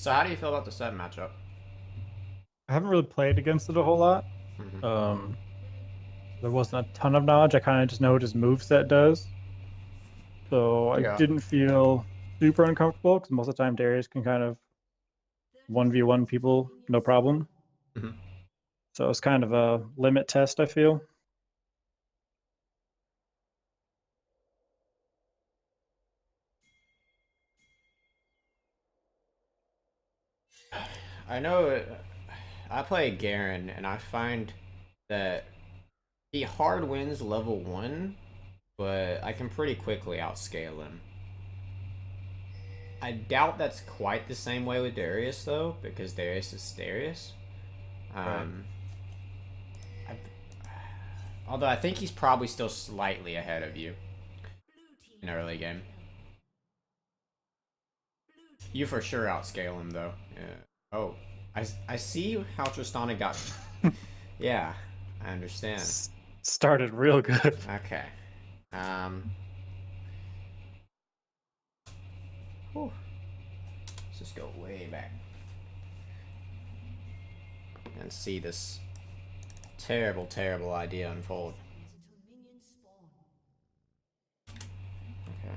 So how do you feel about the set matchup? I haven't really played against it a whole lot. Hmm. Um, there wasn't a ton of knowledge. I kind of just know what his moveset does. So I Yeah. didn't feel super uncomfortable because most of the time Darius can kind of 1v1 people no problem. Hmm. So it's kind of a limit test, I feel. I know I play Garen, and I find that he hard wins level 1, but I can pretty quickly outscale him. I doubt that's quite the same way with Darius, though, because Darius is Darius. Right. Um, I, although I think he's probably still slightly ahead of you in early game. You for sure outscale him, though. Yeah. Oh, I see how Tristana got. Yeah, I understand. Started real good. Okay. Um. Whew. Let's just go way back and see this terrible, terrible idea unfold. Okay.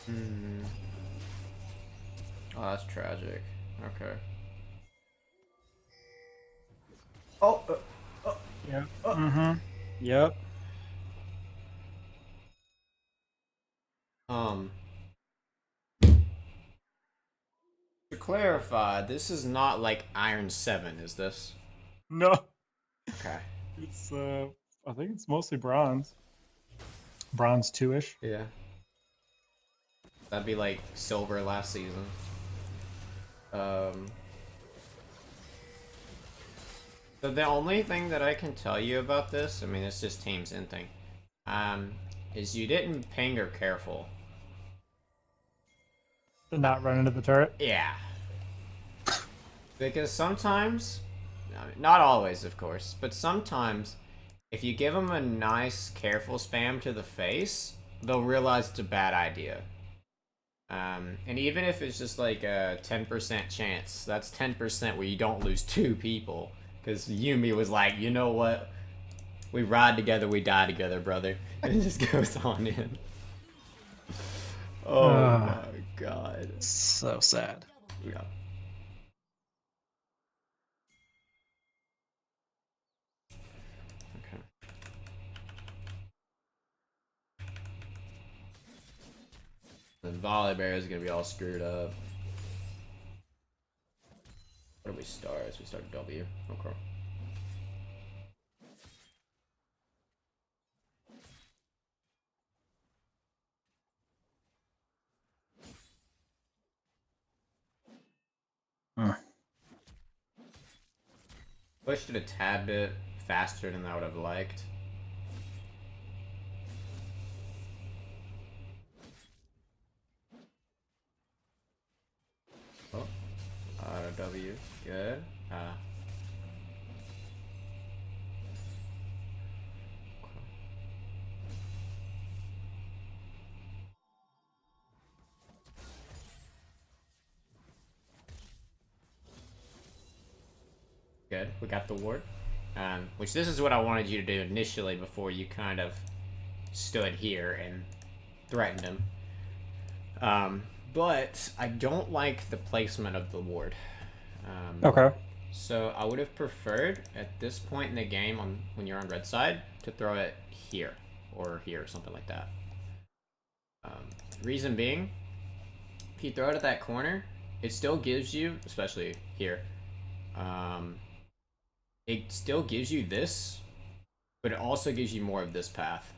Hmm. Oh, that's tragic. Okay. Oh. Uh, Yeah. uh. Mm-hmm. Yep. Um. To clarify, this is not like Iron 7, is this? No. Okay. It's I think it's mostly bronze. Bronze 2-ish. Yeah. That'd be like silver last season. Um. So the only thing that I can tell you about this, I mean, it's just Team's in thing, um, is you didn't ping her careful. Did not run into the turret. Yeah. Because sometimes, not always, of course, but sometimes, if you give them a nice, careful spam to the face, they'll realize it's a bad idea. And even if it's just like a 10% chance, that's 10% where you don't lose two people. Because Yumi was like, you know what? We ride together, we die together, brother. And it just goes on in. Oh Ah, my god. so sad. Yeah. Okay. Then Volley Bear is gonna be all screwed up. What do we start? We start W. Okay. Mm. Pushed it a tad bit faster than I would have liked. Oh, W. Good. Good. We got the ward. Which this is what I wanted you to do initially before you kind of stood here and threatened him. But I don't like the placement of the ward. Um, Okay. so I would have preferred at this point in the game, when you're on red side, to throw it here or here, something like that. Um, Reason being, if you throw it at that corner, it still gives you, especially here, um, it still gives you this, but it also gives you more of this path.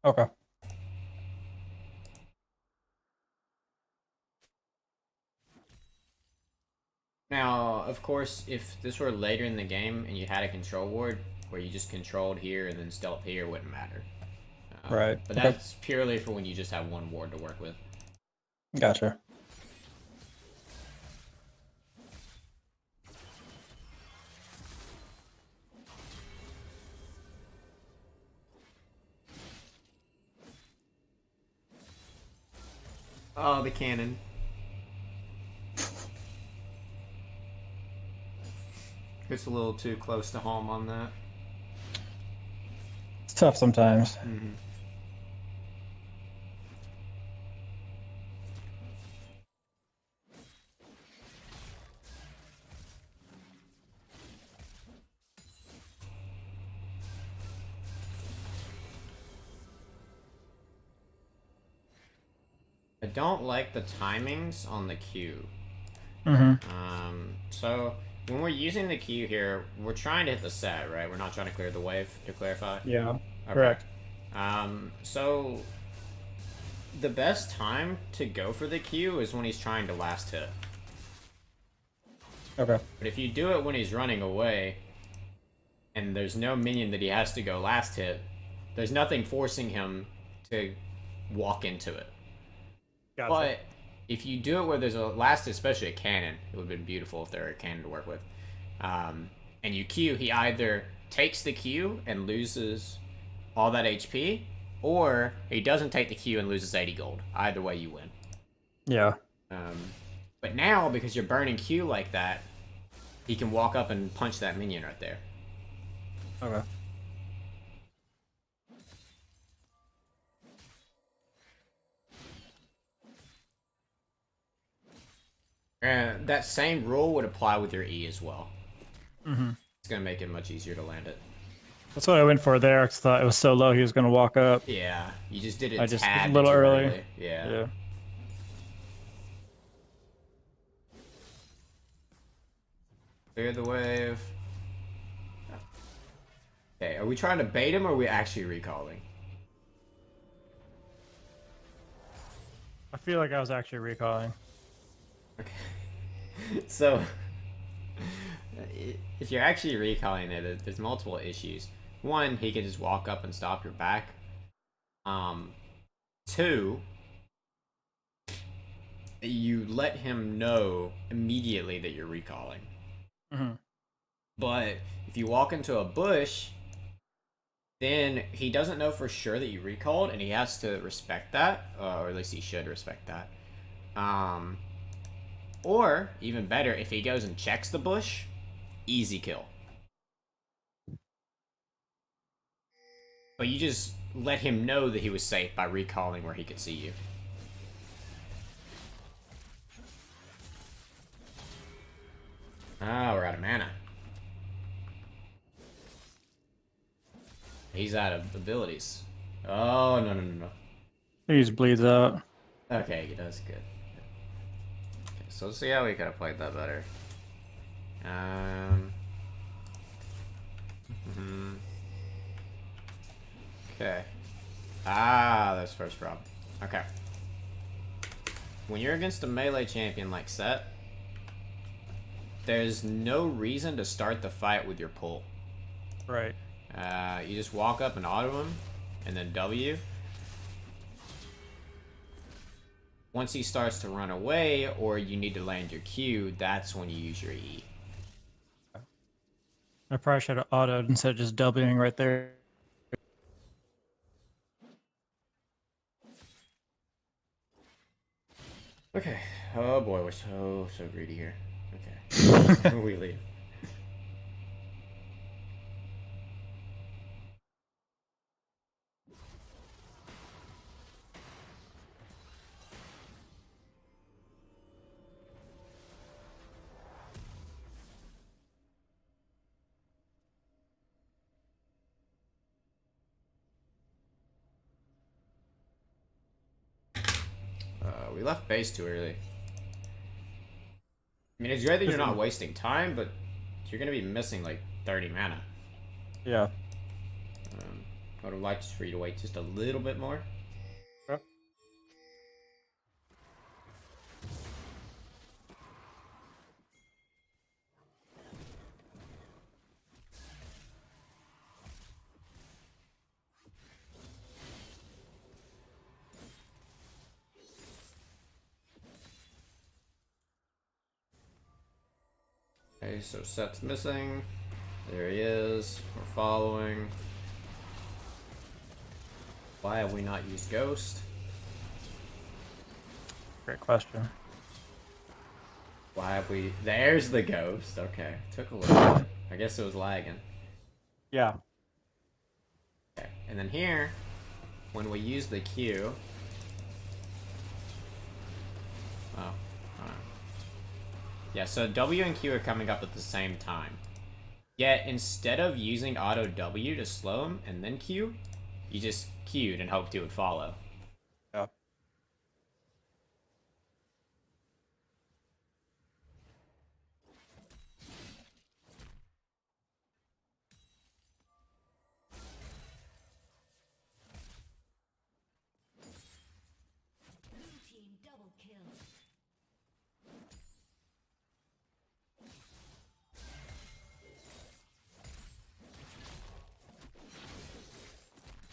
Okay. Now, of course, if this were later in the game and you had a control ward, where you just controlled here and then stealth here wouldn't matter. Right. But Okay. that's purely for when you just have one ward to work with. Gotcha. Oh, the cannon. It's a little too close to home on that. It's tough sometimes. Mm-hmm. I don't like the timings on the Q. So when we're using the Q here, we're trying to hit the set, right? We're not trying to clear the wave, to clarify. Yeah. Okay. Correct. So the best time to go for the Q is when he's trying to last hit. Okay. But if you do it when he's running away, and there's no minion that he has to go last hit, there's nothing forcing him to walk into it. Gotcha. But if you do it where there's a last, especially a cannon, it would have been beautiful if there were a cannon to work with. And you Q, he either takes the Q and loses all that HP, or he doesn't take the Q and loses 80 gold. Either way, you win. Yeah. But now, because you're burning Q like that, he can walk up and punch that minion right there. Okay. That same rule would apply with your E as well. Mm-hmm. It's going to make it much easier to land it. That's what I went for there, because I thought it was so low he was going to walk up. Yeah, you just did it I just a a little too early. Yeah. Yeah. Clear the wave. Okay, are we trying to bait him or are we actually recalling? I feel like I was actually recalling. Okay. So, if you're actually recalling it, there's multiple issues. One, he can just walk up and stop your back. Two, you let him know immediately that you're recalling. Mm-hmm. But if you walk into a bush, then he doesn't know for sure that you recalled, and he has to respect that, or at least he should respect that. Or, even better, if he goes and checks the bush, easy kill. But you just let him know that he was safe by recalling where he could see you. Ah, we're out of mana. He's out of abilities. Oh, no. He just bleeds out. Okay, he does good. Okay, so let's see how we could have played that better. Okay. Ah, that's first problem. Okay. When you're against a melee champion like Set, there's no reason to start the fight with your pull. Right. You just walk up and auto him, and then W. Once he starts to run away, or you need to land your Q, that's when you use your E. I probably should have autoed instead of just Wing right there. Okay. Oh boy, we're so greedy here. Okay. We leave. We left base too early. I mean, it's great that you're not wasting time, but you're gonna be missing like 30 mana. Yeah. I would have liked for you to wait just a little bit more. Okay. Okay, so Set's missing. There he is. We're following. Why have we not used Ghost? Great question. Why have we... There's the Ghost. Okay. Took a little bit. I guess it was lagging. Yeah. Okay. And then here, when we use the Q... Oh. Alright. Yeah, so W and Q are coming up at the same time. Yet, instead of using auto W to slow him and then Q, you just Q'd and hoped he would follow. Yeah.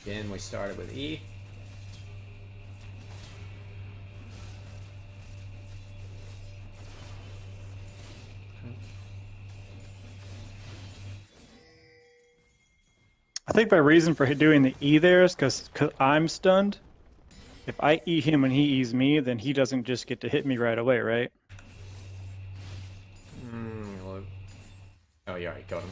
Then we started with E. I think my reason for doing the E there is because I'm stunned. If I E him and he E's me, then he doesn't just get to hit me right away, right? Well, oh, you already got him.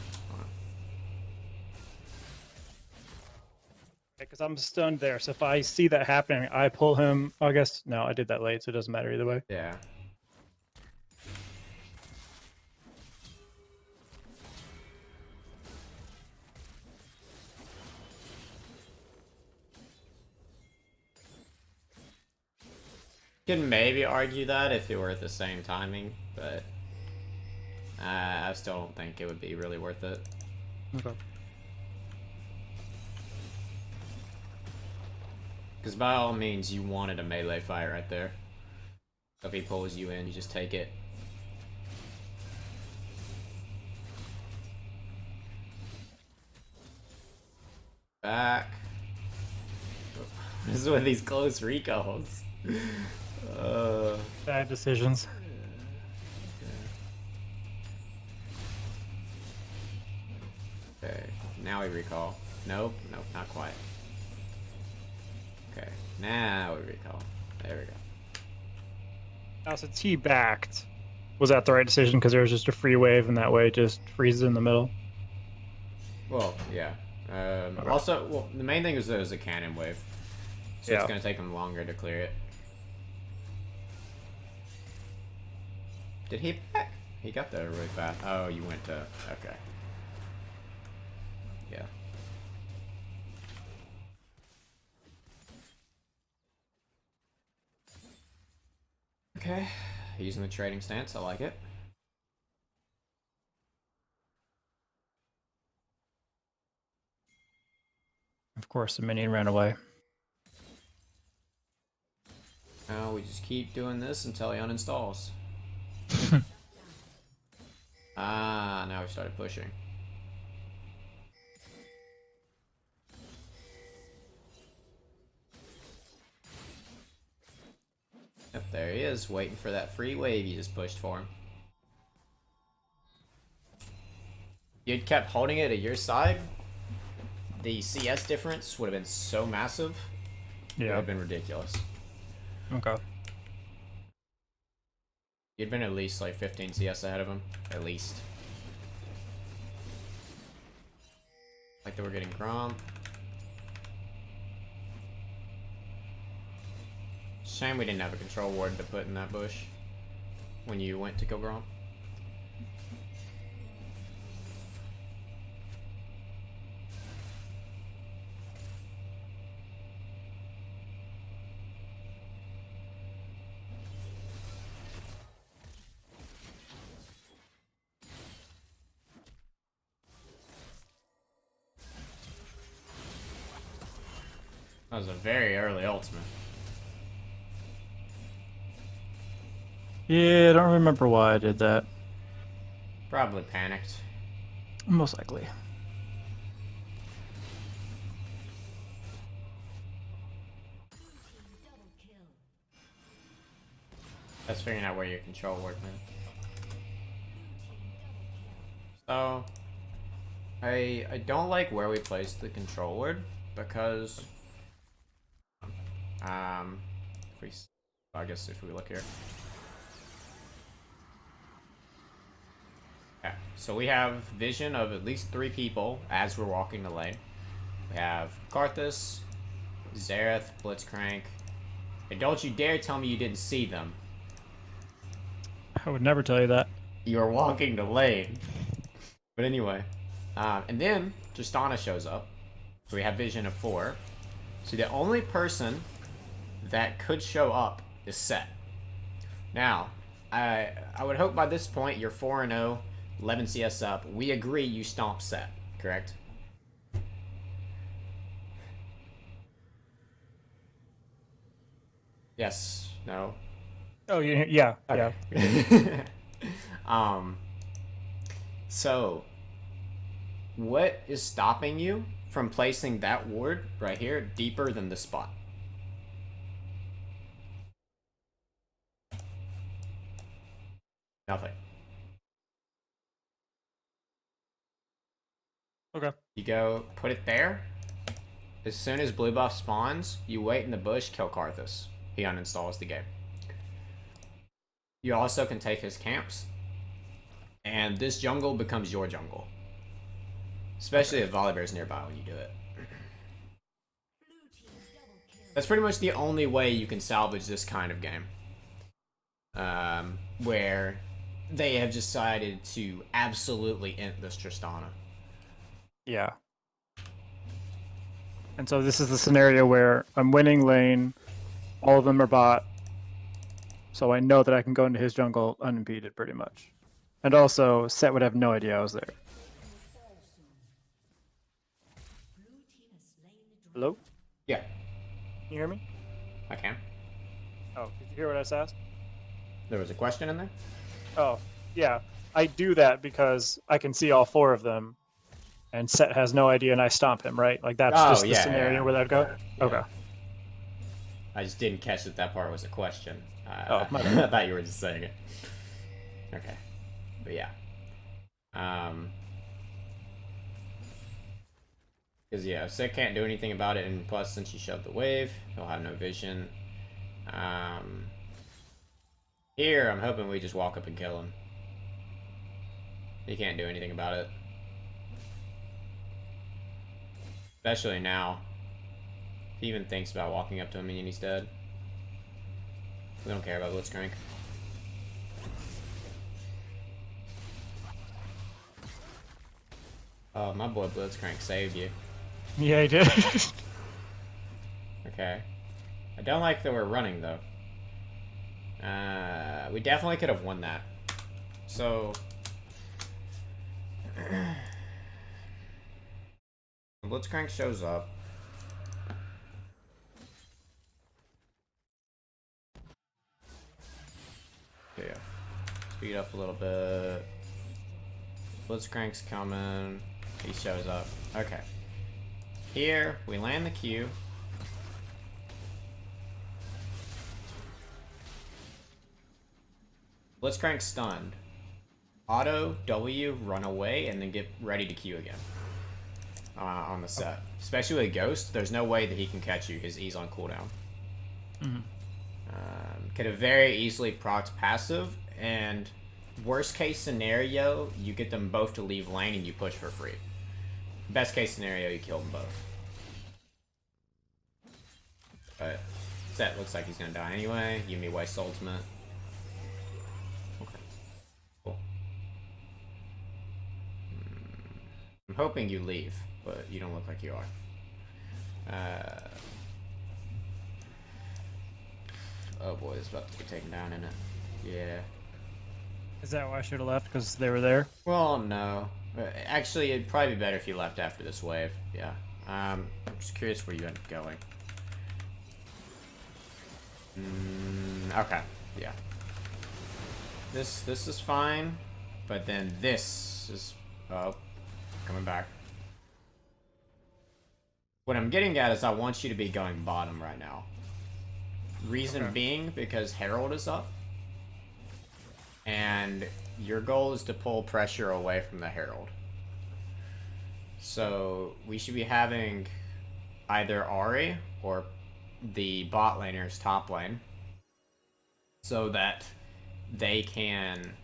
Because I'm stunned there, so if I see that happening, I pull him. I guess, no, I did that late, so it doesn't matter either way. Yeah. Could maybe argue that if it were at the same timing, but I still don't think it would be really worth it. Okay. Because by all means, you wanted a melee fight right there. So if he pulls you in, you just take it. Back. This is with these close recalls. Bad decisions. Okay, now we recall. Nope, nope, not quite. Okay, now we recall. There we go. Now, since he backed, was that the right decision? Because there was just a free wave, and that way it just freezes in the middle. Well, yeah. Also, well, the main thing is there was a cannon wave. So Yeah. it's going to take him longer to clear it. Did he back? He got there really fast. Oh, you went to... Okay. Yeah. Okay. Using the trading stance. I like it. Of course, the minion ran away. Now we just keep doing this until he uninstalls. Now we started pushing. Yep, there he is, waiting for that free wave you just pushed for him. You'd kept holding it at your side, the CS difference would have been so massive. It would Yeah. have been ridiculous. Okay. You'd been at least like 15 CS ahead of him. At least. Like they were getting Gromp. Shame we didn't have a control ward to put in that bush when you went to kill Gromp. That was a very early ultimate. Yeah, I don't remember why I did that. Probably panicked. Most likely. That's figuring out where your control ward went. So, I don't like where we placed the control word because, if we, I guess if we look here. Okay, so we have vision of at least 3 people as we're walking the lane. We have Karthus, Zareth, Blitzcrank. And don't you dare tell me you didn't see them. I would never tell you that. You're walking the lane. But anyway. And then Tristana shows up. So we have vision of 4. So the only person that could show up is Set. Now, I would hope by this point you're 4-0, 11 CS up. We agree you stomp Set, correct? Yes. No. Oh, yeah. Okay. Yeah. So, what is stopping you from placing that ward right here deeper than the spot? Nothing. Okay. You go put it there. As soon as blue buff spawns, you wait in the bush, kill Karthus. He uninstalls the game. You also can take his camps, and this jungle becomes your jungle. Especially if Volibear's nearby when you do it. That's pretty much the only way you can salvage this kind of game. Where they have decided to absolutely int this Tristana. Yeah. And so this is the scenario where I'm winning lane, all of them are bot, so I know that I can go into his jungle unimpeded pretty much. And also, Set would have no idea I was there. Hello? Yeah, Can you hear me? I can. Oh, did you hear what I just asked? There was a question in there? Oh, yeah. I do that because I can see all 4 of them, and Set has no idea, and I stomp him, right? Like, that's Oh, just the yeah, scenario yeah. where that'd go? Yeah. Okay. I just didn't catch that that part was a question. Oh, my bad. I thought you were just saying it. Okay. But yeah. Because, yeah, Sick can't do anything about it, and plus, since you shoved the wave, he'll have no vision. Here, I'm hoping we just walk up and kill him. He can't do anything about it. Especially now. If he even thinks about walking up to a minion, he's dead. We don't care about Blitzcrank. Oh, my boy Blitzcrank saved you. Yeah, he did. Okay. I don't like that we're running, though. We definitely could have won that. So... Blitzcrank shows up. Yeah. Speed up a little bit. Blitzcrank's coming. He shows up. Okay. Here, we land the Q. Blitzcrank stunned. Auto, W, run away, and then get ready to Q again. On the set. Especially with Ghost, there's no way that he can catch you. His E's on cooldown. Mm-hmm. Could have very easily procced passive, and worst case scenario, you get them both to leave lane and you push for free. Best case scenario, you kill them both. But Set looks like he's gonna die anyway. Yumi wastes ultimate. Okay. Cool. I'm hoping you leave, but you don't look like you are. Oh boy, it's about to get taken down, isn't it? Yeah. Is that why I should have left? Because they were there? Well, no. Actually, it'd probably be better if you left after this wave. Yeah. I'm just curious where you end up going. Okay. Yeah. This is fine, but then this is coming back. What I'm getting at is I want you to be going bottom right now. Reason being because Herald is up. and your goal is to pull pressure away from the Herald. So we should be having either Ari or the bot laner's top lane so that they can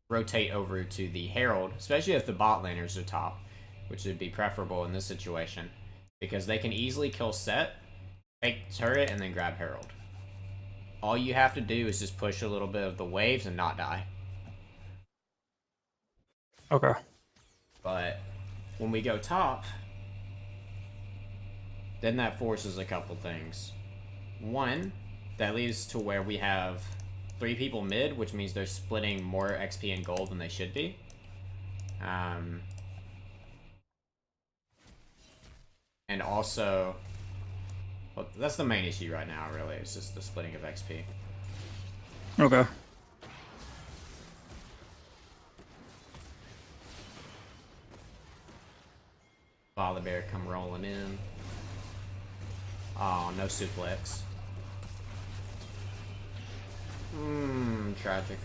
rotate over to the Herald, especially if the bot laners are top, which would be preferable in this situation, because they can easily kill Set, take turret, and then grab Herald. All you have to do is just push a little bit of the waves and not die. Okay. But when we go top, then that forces a couple things. One, that leads to where we have 3 people mid, which means they're splitting more XP and gold than they should be. And also, well, that's the main issue right now, really. It's just the splitting of XP. Okay. Father Bear come rolling in. Oh, no suplex. Tragic.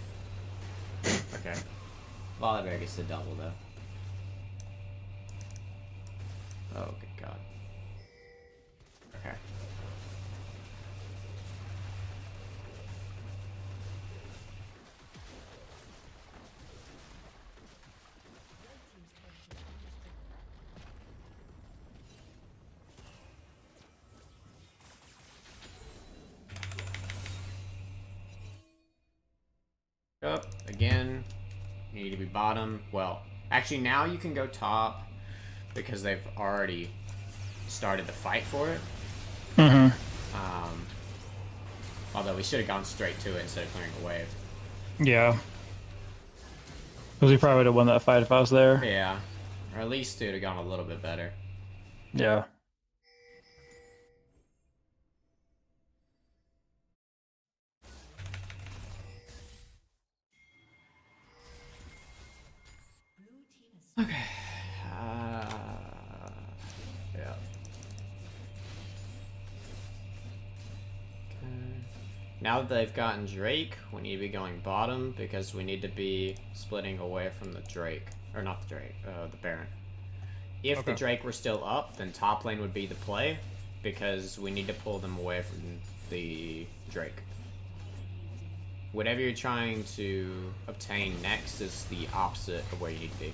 Okay. Father Bear gets the double, though. Oh, good God. Okay. Up again. You need to be bottom. Well, actually now you can go top because they've already started the fight for it. Although we should have gone straight to it instead of clearing a wave. Yeah. Because we probably would have won that fight if I was there. Yeah. Or at least it would have gone a little bit better. Yeah. Okay. Yeah. Now that they've gotten Drake, we need to be going bottom because we need to be splitting away from the Drake. Or not the Drake, the Baron. If the Drake were still up, then top lane would be the play because we need to pull them away from the Drake. Whatever you're trying to obtain next is the opposite of where you need to be.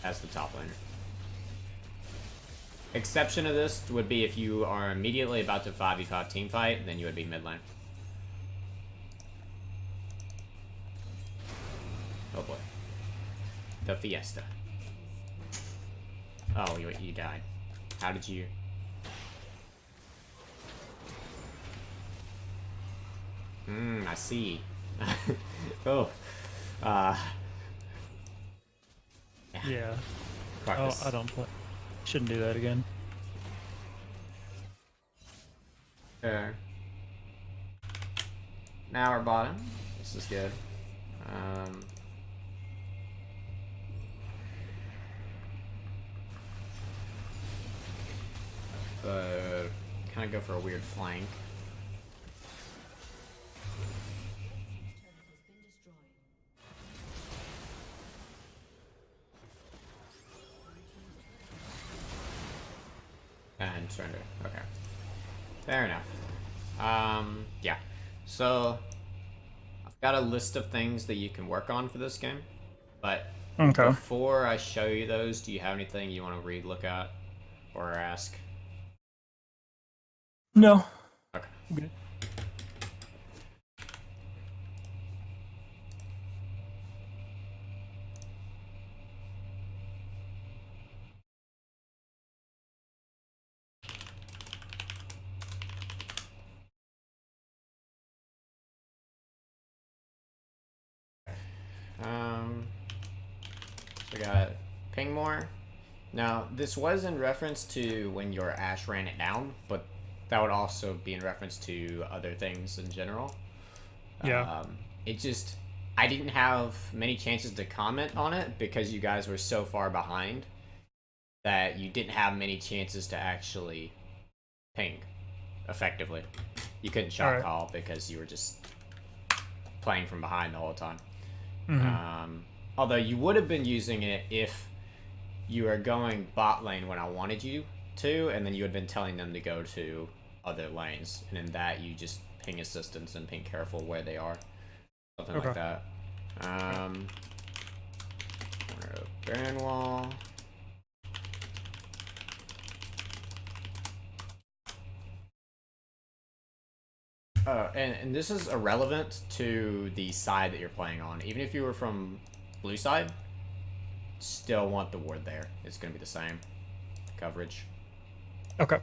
As the top laner. Exception of this would be if you are immediately about to 5v5 team fight, then you would be mid lane. Oh boy. The Fiesta. Oh, you died. How did you... I see. Oh. Yeah. Practice. Oh, I don't play. Shouldn't do that again. Okay. Now we're bottom. This is good. But kind of go for a weird flank. And surrender. Okay. Fair enough. Yeah. So, I've got a list of things that you can work on for this game. But before I show you those, do you have anything you want to read, look at, or ask? No. Okay. Good. We got ping more. Now, this was in reference to when your Ash ran it down, but that would also be in reference to other things in general. Yeah. It just... I didn't have many chances to comment on it because you guys were so far behind that you didn't have many chances to actually ping effectively. You couldn't shot call because you were just playing from behind the whole time. Mm-hmm. Although you would have been using it if you were going bot lane when I wanted you to, and then you had been telling them to go to other lanes, and in that you just ping assistants and ping careful where they are, something Okay. like that. Corner of Baron Wall. And this is irrelevant to the side that you're playing on. Even if you were from blue side, still want the ward there. It's going to be the same coverage. Okay.